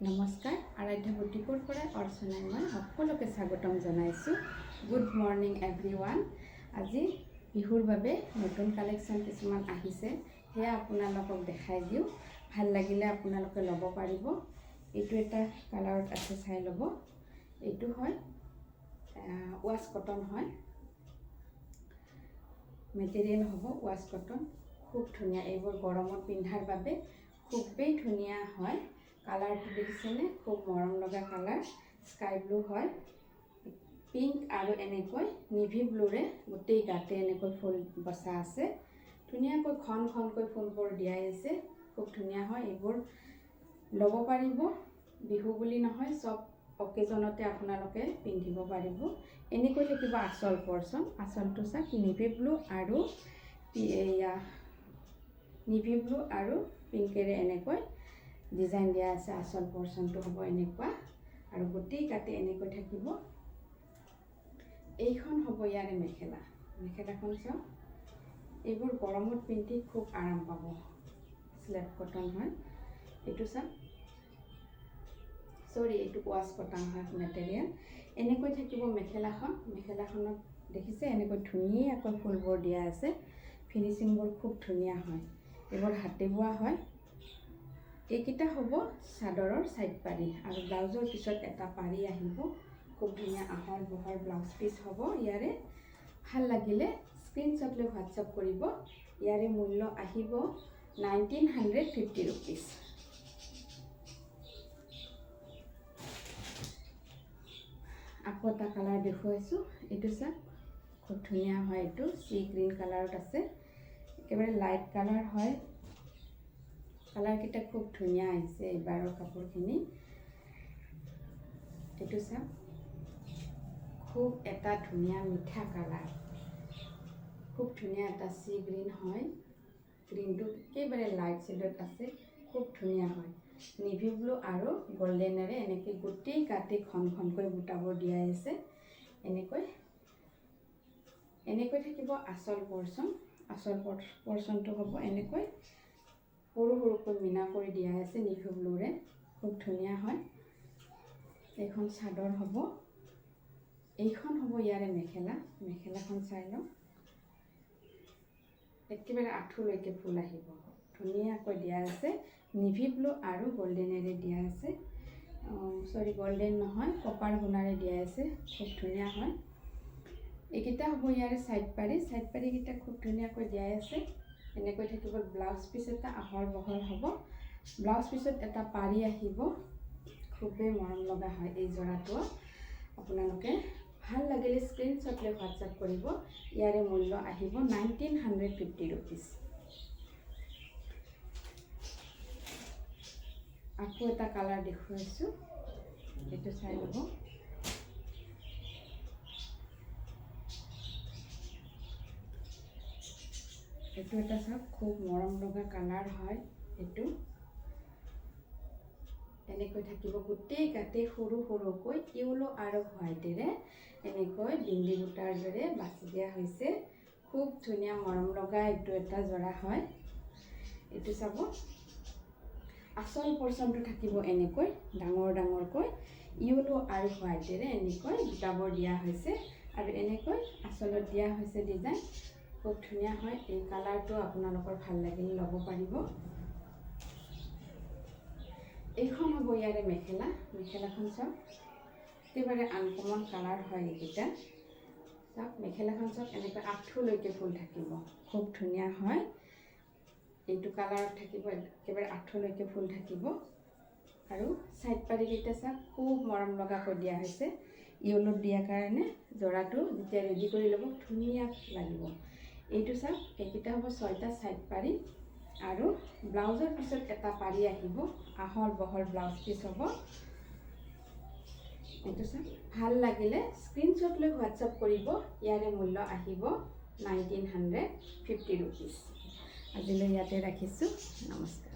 নমস্কাৰ আৰাধ্য বুটিকৰ পৰা অৰ্চনাই মই সকলোকে স্বাগতম জনাইছোঁ। Good morning everyone. আজি বিহুৰ বাবে নতুন কালেকশ্যন কিছুমান আহিছে, সেয়া আপোনালোকক দেখাই দিওঁ। ভাল লাগিলে আপোনালোকে ল'ব পাৰিব। এইটো এটা কালাৰত আছে, চাই ল'ব। এইটো হয় ৱাছ কটন হয়, মেটেৰিয়েল হ'ব ৱাছ কটন। খুব ধুনীয়া, এইবোৰ গৰমত পিন্ধাৰ বাবে খুবেই ধুনীয়া হয়। কালাৰটো দেখিছেনে? খুব মৰম লগা কালাৰ, স্কাই ব্লু হয়, পিংক আৰু এনেকৈ নিভি ব্লুৰে গোটেই গাতে এনেকৈ ফুল বচা আছে। ধুনীয়াকৈ ঘন ঘনকৈ ফুলবোৰ দিয়াই আছে, খুব ধুনীয়া হয়। এইবোৰ ল'ব পাৰিব। বিহু বুলি নহয়, চব অকেজনতে আপোনালোকে পিন্ধিব পাৰিব। এনেকৈ থাকিব আঁচল পৰ্চন। আঁচলটো চাওক, নিভি ব্লু আৰু পিংকেৰে এনেকৈ ডিজাইন দিয়া আছে। আঁচল পৰ্চনটো হ'ব এনেকুৱা আৰু গোটেই গাতে এনেকৈ থাকিব। এইখন হ'ব ইয়াৰে মেখেলা। মেখেলাখন চাওক, এইবোৰ গৰমত পিন্ধি খুব আৰাম পাব। স্লেট কটন হয়। এইটো চাওক, এইটো ৱাছ কটন হয় মেটেৰিয়েল। এনেকৈ থাকিব মেখেলাখন। মেখেলাখনত দেখিছে এনেকৈ ধুনীয়াকৈ ফুলবোৰ দিয়া আছে। ফিনিচিংবোৰ খুব ধুনীয়া হয়। এইবোৰ হাতে বোৱা হয়। এইকেইটা হ'ব চাদৰৰ ছাইড পাৰি আৰু ব্লাউজৰ পিছত এটা পাৰি আহিব। খুব ধুনীয়া আহল বহল ব্লাউজ পিচ হ'ব ইয়াৰে। ভাল লাগিলে স্ক্ৰীনশ্বট লৈ হোৱাটছআপ কৰিব। ইয়াৰে মূল্য আহিব 1950 ৰুপিজ। আকৌ এটা কালাৰ দেখুৱাইছোঁ। এইটো চাওক, খুব ধুনীয়া হয়। এইটো চি গ্ৰীণ কালাৰত আছে, একেবাৰে লাইট কালাৰ হয়। কালাৰকেইটা খুব ধুনীয়া আহিছে এইবাৰৰ কাপোৰখিনি। এইটো চাওক, খুব এটা ধুনীয়া মিঠা কালাৰ, খুব ধুনীয়া এটা চি গ্ৰীণ হয়। গ্ৰীণটো একেবাৰে লাইট শ্বেডত আছে, খুব ধুনীয়া হয়। নিভি ব্লু আৰু গল্ডেনেৰে এনেকৈ গোটেই গাতে ঘন ঘনকৈ বুটাবোৰ দিয়াই আছে। এনেকৈ থাকিব আঁচল পৰ্চন। আঁচল পৰ্চনটো হ'ব এনেকৈ সৰু সৰুকৈ মিনা কৰি দিয়া আছে নিভি ব্লুৰে, খুব ধুনীয়া হয়। এইখন চাদৰ হ'ব। এইখন হ'ব ইয়াৰে মেখেলা। মেখেলাখন চাই লওঁ, একেবাৰে আঁঠুলৈকে ফুল আহিব। ধুনীয়াকৈ দিয়া আছে, নিভি ব্লু আৰু গল্ডেনেৰে দিয়া আছে। গল্ডেন নহয়, কপাৰ গুণাৰে দিয়া আছে। খুব ধুনীয়া হয়। এইকেইটা হ'ব ইয়াৰে ছাইড পাৰি। ছাইড পাৰিকেইটা খুব ধুনীয়াকৈ দিয়াই আছে। এনেকৈ থাকিব। ব্লাউজ পিচ এটা আহল বহল হ'ব। ব্লাউজ পিছত এটা পাৰি আহিব। খুবেই মৰম লগা হয় এই যোৰাটো। আপোনালোকে ভাল লাগিলে স্ক্ৰীনশ্বট লৈ হোৱাটছআপ কৰিব। ইয়াৰে মূল্য আহিব 1950 ৰুপিজ। আকৌ এটা কালাৰ দেখুৱাইছোঁ, এইটো চাই ল'ব। এইটো এটা চাওক, খুব মৰম লগা কালাৰ হয়। এইটো এনেকৈ থাকিব গোটেই গাতে সৰু সৰুকৈ ইয়েলো আৰু হোৱাইটেৰে এনেকৈ বিন্দি বুটাৰ দৰে বাছি দিয়া হৈছে। খুব ধুনীয়া মৰম লগা এইটো এটা জৰা হয়। এইটো চাব, আঁচল পৰ্চনটো থাকিব এনেকৈ ডাঙৰ ডাঙৰকৈ ইয়েলো আৰু হোৱাইটেৰে এনেকৈ বুটাবোৰ দিয়া হৈছে আৰু এনেকৈ আঁচলত দিয়া হৈছে ডিজাইন। খুব ধুনীয়া হয়। এই কালাৰটো আপোনালোকৰ ভাল লাগিলে ল'ব পাৰিব। এইখন হ'ব ইয়াৰে মেখেলা। মেখেলাখন চাওক, একেবাৰে আনকমন কালাৰ হয় এইকেইটা। চাওক, মেখেলাখন চাওক, এনেকৈ আঁঠুলৈকে ফুল থাকিব। খুব ধুনীয়া হয়। এইটো কালাৰত থাকিব, একেবাৰে আঁঠুলৈকে ফুল থাকিব। আৰু ছাইড পাৰিকেইটা চাওক, খুব মৰম লগাকৈ দিয়া হৈছে। ইয়েলোত দিয়াৰ কাৰণে যোৰাটো যেতিয়া ৰেডি কৰি ল'ব ধুনীয়া লাগিব। এইটো চাওক, এইকেইটা হ'ব 6টা ছাইড পাৰি আৰু ব্লাউজৰ পিছত এটা পাৰি আহিব। আহল বহল ব্লাউজ পিচ হ'ব। এইটো চাওক, ভাল লাগিলে স্ক্ৰীনশ্বট লৈ হোৱাটছআপ কৰিব। ইয়াৰে মূল্য আহিব 1950 ৰুপিজ। আজিলৈ ইয়াতে ৰাখিছোঁ। নমস্কাৰ।